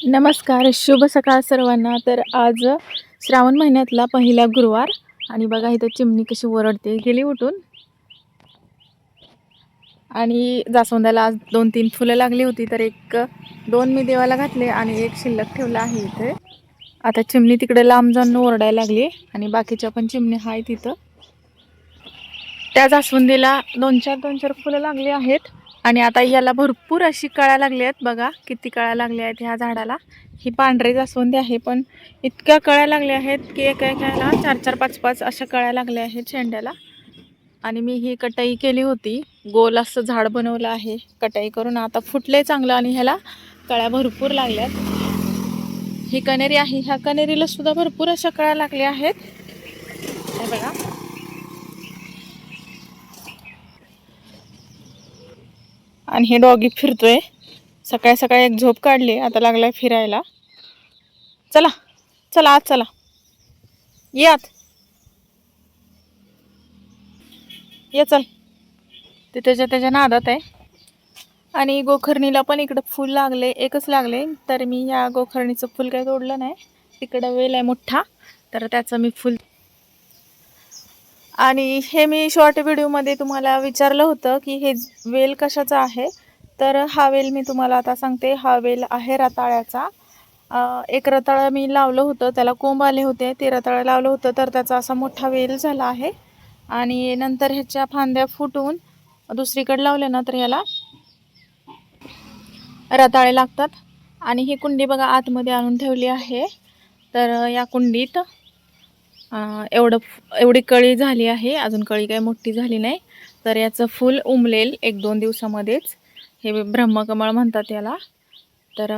नमस्कार, शुभ सकाळ सर्वांना. तर आज श्रावण महिन्यातला पहिला गुरुवार आणि बघा इथं चिमणी कशी ओरडते, गेली उठून. आणि जास्वंदाला आज 2-3 फुलं लागली होती, तर एक 2 मी देवाला घातले आणि एक शिल्लक ठेवला आहे इथे. आता चिमणी तिकडे लांब जाऊन ओरडायला लागली आणि बाकीच्या पण चिमणी आहेत तिथं. त्या जास्वंदीला 2-4 फुलं लागली आहेत आणि आता याला भरपूर अशी कळ्या लागल्या आहेत. बघा किती कळ्या लागल्या आहेत ह्या झाडाला. ही पांढरी जास्वंदी आहे, पण इतक्या कळ्या लागल्या आहेत की एका एकाला 4-4, 5-5 अशा कळ्या लागल्या आहेत शेंड्याला. आणि मी ही कटाई केली होती, गोल असं झाड बनवलं आहे कटाई करून. आता फुटले चांगलं आणि ह्याला कळ्या भरपूर लागल्यात. ही कनेरी आहे, ह्या कनेरीला सुद्धा भरपूर अशा कळ्या लागल्या आहेत. हे बघा. आणि हे डॉगी फिरतोय. सकाळी सकाळी एक झोप काढली, आता लागलाय फिरायला. चला चला आत चला, ये आत, ये चल. ते त्याच्या नादात आहे. आणि गोखरणीला पण इकडं फूल लागले, एकच लागले, तर मी ह्या गोखरणीचं फूल काही तोडलं नाही. तिकडं वेल आहे मोठा, तर त्याचं मी फूल. आणि हे मी शॉर्ट व्हिडिओमध्ये तुम्हाला विचारलं होतं की हे वेल कशाचा आहे. तर हा वेल मी तुम्हाला आता सांगते. हा वेल आहे रताळ्याचा. एक रताळं मी लावलं होतं, त्याला कोंब आले होते, ते रताळं लावलं होतं, तर त्याचा असा मोठा वेल झाला आहे. आणि नंतर ह्याच्या फांद्या फुटून दुसरीकडे लावल्या ना तर याला रताळे लागतात. आणि ही कुंडी बघा आतमध्ये आणून ठेवली आहे. तर या कुंडीत एवढी कळी झाली आहे, अजून कळी काही मोठी झाली नाही. तर याचं फूल उमलेल 1-2 दिवसामध्येच. हे ब्रह्मकमळ म्हणतात याला. तर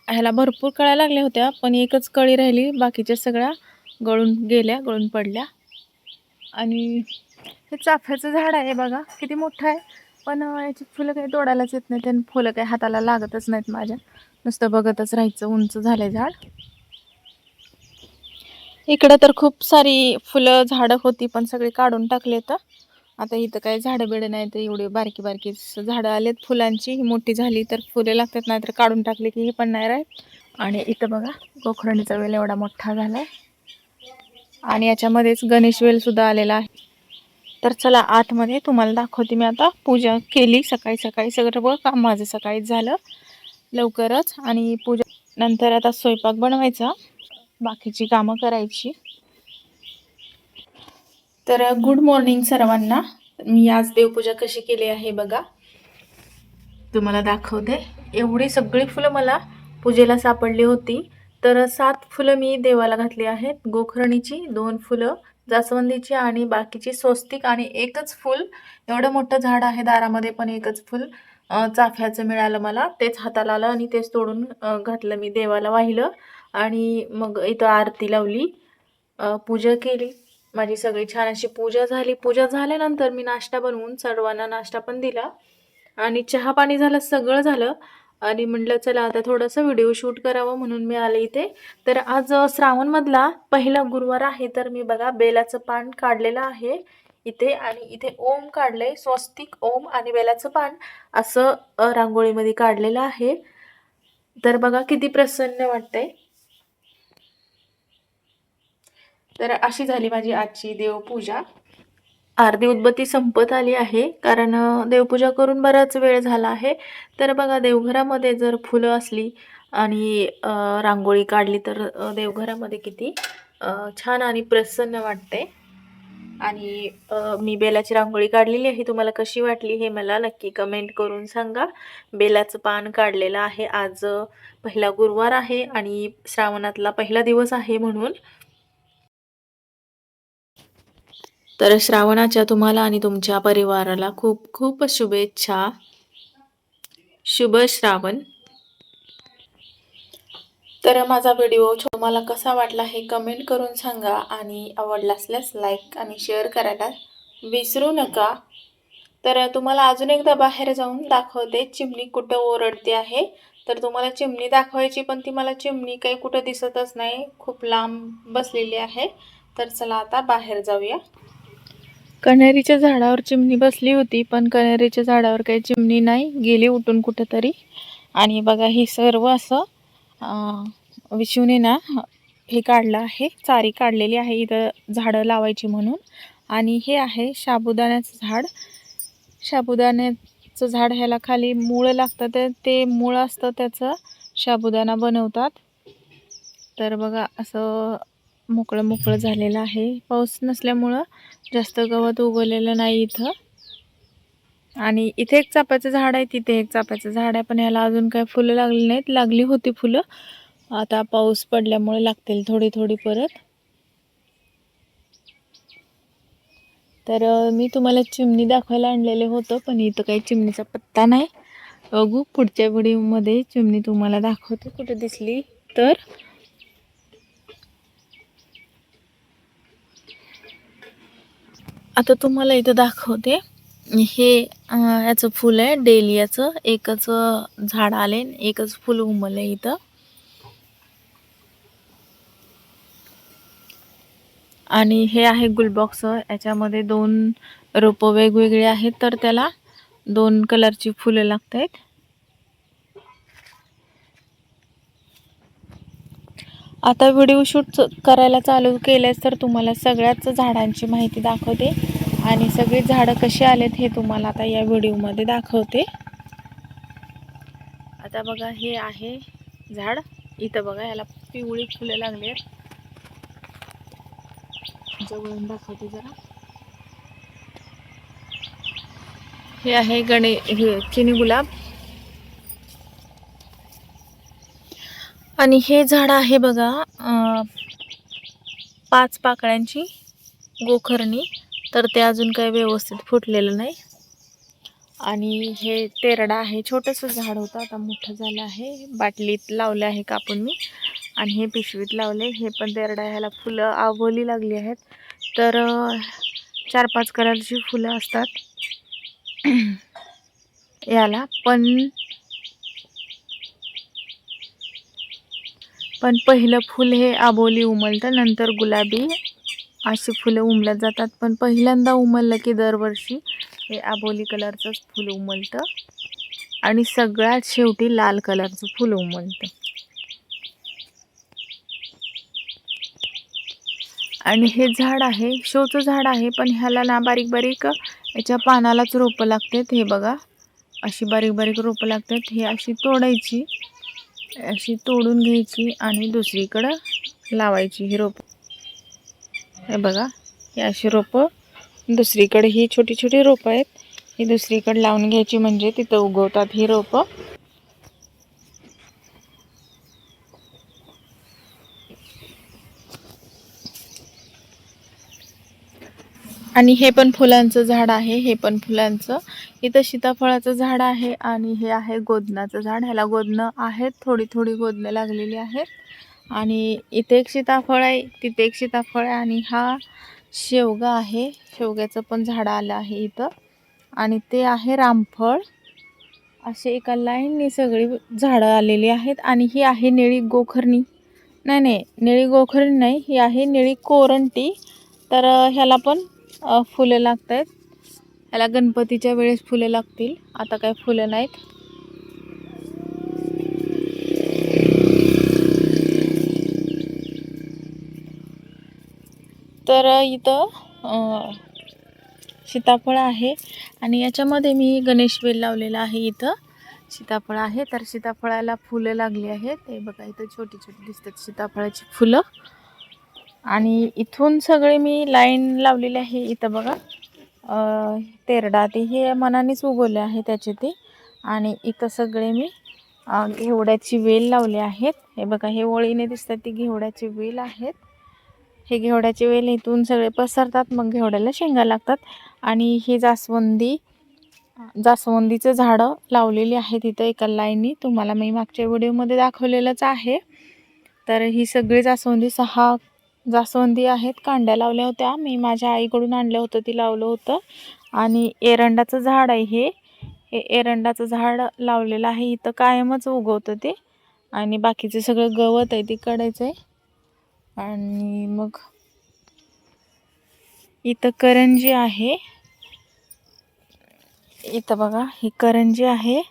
ह्याला भरपूर कळ्या लागल्या होत्या, पण एकच कळी राहिली, बाकीच्या सगळ्या गळून पडल्या. आणि हे चाफ्याचं झाड आहे बघा, किती मोठं आहे, पण याची फुलं काही तोडायलाच येत नाही. त्यांनी फुलं काही हाताला लागतच नाहीत माझ्या, नुसतं बघतच राहायचं. उंच झालंय झाड. इकडं तर खूप सारी फुलं झाडं होती, पण सगळी काढून टाकलेत. आता इथं काही झाडं बिडं नाही, तर एवढी बारकी बारकी झाडं आलेत फुलांची. ही मोठी झाली तर फुले लागतात, नाही तर काढून टाकले की हे पण नाही राहत. आणि इथं बघा गोखरणीचा वेल एवढा मोठा झालाय आणि याच्यामध्येच गणेश वेल सुद्धा आलेला आहे. तर चला आतमध्ये तुम्हाला दाखवते. मी आता पूजा केली सकाळी सकाळी, सगळं काम माझं सकाळीच झालं लवकरच. आणि पूजा नंतर आता स्वयंपाक बनवायचा, बाकीची कामं करायची. तर गुड मॉर्निंग सर्वांना. मी आज देवपूजा कशी केली आहे बघा, तुम्हाला दाखवते. एवढी सगळी फुलं मला पूजेला सापडली होती. तर 7 फुलं मी देवाला घातली आहेत. गोखरणीची 2 फुलं, जास्वंदीची आणि बाकीची स्वस्तिक आणि एकच फुल. एवढं मोठं झाड आहे दारामध्ये, पण एकच फुल चाफ्याचं मिळालं मला. तेच हाताला आलं आणि तेच तोडून घातलं मी देवाला, वाहिलं. आणि मग इथं आरती लावली, पूजा केली. माझी सगळी छान अशी पूजा झाली. पूजा झाल्यानंतर मी नाश्ता बनवून सर्वांना नाश्ता पण दिला आणि चहा पाणी झालं, सगळं झालं. आणि म्हटलं चला आता थोडंसं व्हिडिओ शूट करावं, म्हणून मी आले इथे. तर आज श्रावणमधला पहिला गुरुवार आहे. तर मी बघा बेलाचं पान काढलेलं आहे इथे, आणि इथे ओम काढलंय, स्वस्तिक ओम आणि बेलाचं पान असं रांगोळीमध्ये काढलेलं आहे. तर बघा किती प्रसन्न वाटतंय. तर अशी झाली माझी आजची देवपूजा. अर्धी उदबत्ती संपत आली आहे, कारण देवपूजा करून बराच वेळ झाला आहे. तर बघा देवघरामध्ये जर फुलं असली आणि रांगोळी काढली तर देवघरामध्ये किती छान आणि प्रसन्न वाटते. आणि मी बेलाची रांगोळी काढलेली आहे. तुम्हाला कशी वाटली हे मला नक्की कमेंट करून सांगा. बेलाचं पान काढलेलं आहे. आज पहिला गुरुवार आहे आणि श्रावणातला पहिला दिवस आहे म्हणून. तर श्रावणाच्या तुम्हाला आणि तुमच्या परिवाराला खूप खूप शुभेच्छा. शुभ श्रावण. तर माझा व्हिडिओ तुम्हाला कसा वाटला हे कमेंट करून सांगा, आणि आवडला असल्यास लाईक आणि शेअर करायला विसरू नका. तर तुम्हाला अजून एकदा बाहेर जाऊन दाखवते चिमणी कुठं ओरडते आहे. तर तुम्हाला चिमणी दाखवायची, पण ती मला चिमणी काही कुठं दिसतच नाही, खूप लांब बसलेली आहे. तर चला आता बाहेर जाऊया. कण्हेरीच्या झाडावर चिमणी बसली होती, पण कण्हेरीच्या झाडावर काही चिमणी नाही, गेली उठून कुठेतरी. आणि बघा ही सर्व असं विशूने ना हे काढलं आहे, चारी काढलेली आहे इथं झाडं लावायची म्हणून. आणि हे आहे साबुदाण्याचं झाड. साबुदाण्याचं झाड ह्याला खाली मुळं लागतात, ते मुळं असतं त्याचं साबुदाणा बनवतात. तर बघा असं मोकळं मोकळं झालेलं आहे. पाऊस नसल्यामुळं जास्त गवत उगवलेलं नाही इथं. आणि इथे एक चाफ्याचं झाड आहे, तिथे एक चाफ्याचं झाड आहे, पण याला अजून काही फुलं लागली नाहीत. लागली होती फुलं, आता पाऊस पडल्यामुळे लागतील थोडी थोडी परत. तर मी तुम्हाला चिमणी दाखवायला आणलेले होतं, पण इथं काही चिमणीचा पत्ता नाही. बघू पुढच्या व्हिडिओमध्ये चिमणी तुम्हाला दाखवते कुठे दिसली तर. आता तुम्हाला इथं दाखवते. हे याचं फुल आहे डेलियाचं. एकच झाड आले, एकच फुल उमलले इथं. आणि हे आहे गुलबॉक्स. याच्यामध्ये 2 रोपं वेगवेगळे आहेत, तर त्याला 2 कलरची फुलं लागत आहेत. आता व्हिडिओ शूट करायला चालू केल्यास तर तुम्हाला सगळ्याच झाडांची माहिती दाखवते. आणि सगळी झाडं कशी आलेत हे तुम्हाला आता या व्हिडिओमध्ये दाखवते. आता बघा हे आहे झाड. इथं बघा याला पिवळी फुलं लागली आहेत. जवळून दाखवते जरा. हे आहे चिनी गुलाब. आणि हे झाड आहे बघा 5 पाकळ्यांची गोखरणी. तर ते अजून काही व्यवस्थित फुटलेलं नाही. आणि हे तेरडा आहे, छोटंसं झाड होतं, आता मोठं झालं आहे. बाटलीत लावले आहे कापून मी, आणि हे पिशवीत लावले. हे पण तेरडा. ह्याला फुलं आवली लागली आहेत. तर 4-5 कलरची फुलं असतात याला. पण पहिलं फुल हे आबोली उमलतं, नंतर गुलाबी अशी फुलं उमलत जातात. पण पहिल्यांदा उमललं की दरवर्षी हे आबोली कलरचंच फुल उमलतं. आणि सगळ्यात शेवटी लाल कलरचं फुल उमलतं. आणि हे झाड आहे, शोचं झाड आहे, पण ह्याला ना बारीक बारीक याच्या पानालाच रोपं लागतात. हे बघा अशी बारीक बारीक रोपं लागतात. हे अशी तोडायची, अशी तोडून घ्यायची आणि दुसरीकडं लावायची ही रोपं. हे बघा ही अशी रोपं दुसरीकडे, ही छोटी छोटी रोपं आहेत, ही दुसरीकडे लावून घ्यायची, म्हणजे तिथं उगवतात ही रोपं. आणि हे पण फुलांचं झाड आहे. हे पण फुलांचं. इथं सीताफळाचं झाड आहे. आणि हे आहे गोदनाचं झाड. ह्याला गोदनं आहेत, थोडी थोडी गोदनं लागलेली आहेत. आणि इथे एक सीताफळ आहे, तिथे एक सीताफळ आहे. आणि हा शेवगा आहे, शेवग्याचं पण झाड आलं आहे इथं. आणि ते आहे रामफळ. असे एका लाईनने सगळी झाडं आलेली आहेत. आणि ही आहे निळी गोखरणी. नाही, निळी गोखरणी नाही, ही आहे निळी कोरंटी. तर ह्याला पण फुलं लागत आहेत. ह्याला गणपतीच्या वेळेस फुलं लागतील, आता काय फुलं नाहीत. तर इथं सीताफळ आहे. आणि याच्यामध्ये मी गणेश वेल लावलेला आहे. इथं सीताफळ आहे, तर सीताफळाला फुलं लागली आहेत. हे बघा इथं छोटी छोटी दिसतात सीताफळाची फुलं. आणि इथून सगळे मी लाईन लावलेली आहे. इथं बघा तेरडा, ते हे मनानेच उगवले आहे त्याचे ते. आणि इथं सगळे मी घेवड्याची वेल लावले आहेत. हे बघा हे ओळीने दिसतात, ती घेवड्याची वेल आहेत. हे घेवड्याचे वेल इथून सगळे पसरतात, मग घेवड्याला शेंगा लागतात. आणि हे जास्वंदीचं झाडं लावलेली आहेत इथं एका लाईननी. तुम्हाला मी मागच्या व्हिडिओमध्ये दाखवलेलंच आहे. तर ही सगळी जास्वंदी 6 जास्वंदी आहेत. कांड्या लावल्या होत्या, मी माझ्या आईकडून आणलं होतं, ती लावलं होतं. आणि एरंडाचं झाड आहे हे एरंडाचं झाड लावलेलं आहे इथं, कायमच उगवतं ते. आणि बाकीचं सगळं गवत आहे ते काढायचं आहे. आणि मग इथं करंजी आहे, इथं बघा ही करंजी आहे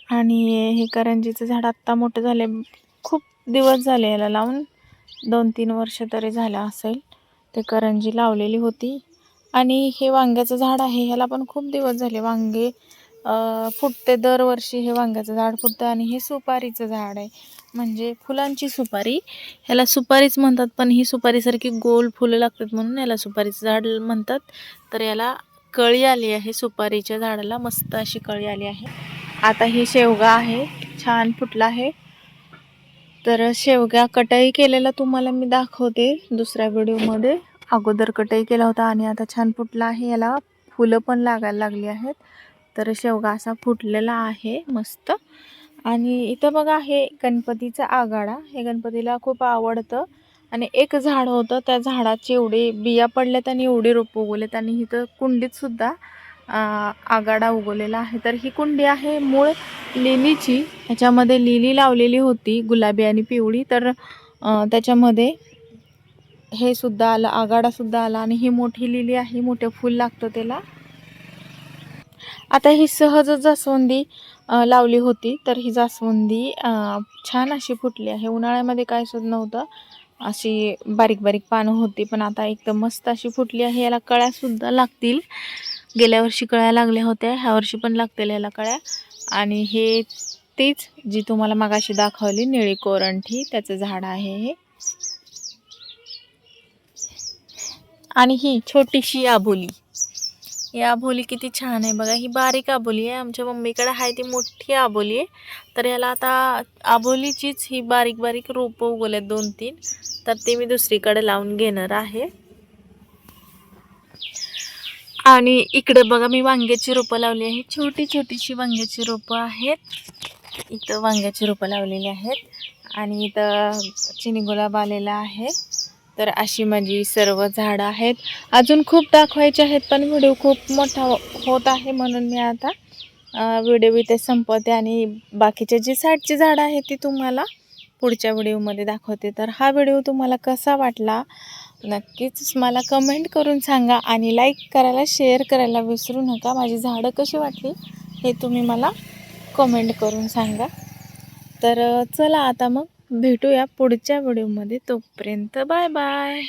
आणि हे करंजीचं झाड आत्ता मोठं झाले, खूप दिवस झाले याला लावून, 2-3 वर्ष तरी झालं असेल. ते करंजी लावलेली होती. आणि हे वांग्याचं झाड आहे, ह्याला पण खूप दिवस झाले वांगे फुटते, दरवर्षी हे वांग्याचं झाड फुटतं. आणि हे सुपारीचं झाड आहे, म्हणजे फुलांची सुपारी, ह्याला सुपारीच म्हणतात, पण ही सुपारीसारखी गोल फुलं लागतात म्हणून याला सुपारीचं झाड म्हणतात. तर याला कळी आली आहे, सुपारीच्या झाडाला मस्त अशी कळी आली आहे. आता ही शेवगा आहे, छान फुटला आहे. तर शेवगा कटाई केलेला तुम्हाला मी दाखवते दुसऱ्या व्हिडिओमध्ये. अगोदर कटाई केला होता आणि आता छान फुटला आहे, याला फुलं पण लागायला लागली आहेत. तर शेवगा असा फुटलेला आहे मस्त. आणि इथं बघा हे गणपतीचा आगाडा, हे गणपतीला खूप आवडतं. आणि एक झाड होतं, त्या झाडाची एवढी बिया पडल्यात आणि एवढी रोपं उगवलेत. आणि इथं कुंडीत सुद्धा आगाडा उगवलेला आहे. तर ही कुंडी आहे मूळ लिलीची, ह्याच्यामध्ये लिली लावलेली होती गुलाबी आणि पिवळी. तर त्याच्यामध्ये हे सुद्धा आलं, आगाडा सुद्धा आला. आणि ही मोठी लिली आहे, मोठे फूल लागतं त्याला. आता ही सहज जास्वंदी लावली होती, तर ही जास्वंदी छान अशी फुटली आहे. उन्हाळ्यामध्ये काय सुद्धा नव्हतं, अशी बारीक बारीक पानं होती, पण आता एकदम मस्त अशी फुटली आहे. याला कळ्यासुद्धा लागतील, गेल्या वर्षी कळ्या लागल्या होत्या, ह्या वर्षी पण लागतील याला कळ्या. आणि हे तीच जी तुम्हाला मगाशी दाखवली निळी कोरंठी, त्याचं झाड आहे हे. आणि ही छोटीशी आबोली, ही आबोली किती छान आहे बघा. ही बारीक आबोली आहे, आमच्या मम्मीकडे आहे ती मोठी आबोली आहे. तर याला आता आबोलीचीच ही बारीक बारीक रोपं उगवलेत 2-3, तर ते मी दुसरीकडे लावून घेणार आहे. आणि इकडे बघा मी वांग्याची रोपं लावली आहे, छोटी छोटीशी वांग्याची रोपं आहेत. इथं वांग्याची रोपं लावलेली आहेत आणि इथं चिनी गुलाब आलेला आहे. तर अशी माझी सर्व झाडं आहेत. अजून खूप दाखवायचे आहेत, पण व्हिडिओ खूप मोठा होत आहे, म्हणून मी आता व्हिडिओ इथे संपवते. आणि बाकीचे जी साईडची झाडं आहेत ती तुम्हाला पुढच्या व्हिडिओमध्ये दाखवते. तर हा व्हिडिओ तुम्हाला कसा वाटला नक्कीच मला कमेंट करून सांगा. आणि लाईक करायला, शेअर करायला विसरू नका. माझी झाडं कशी वाटली हे तुम्ही मला कमेंट करून सांगा. तर चला आता मग भेटूया पुढच्या व्हिडिओमध्ये, तोपर्यंत बाय बाय.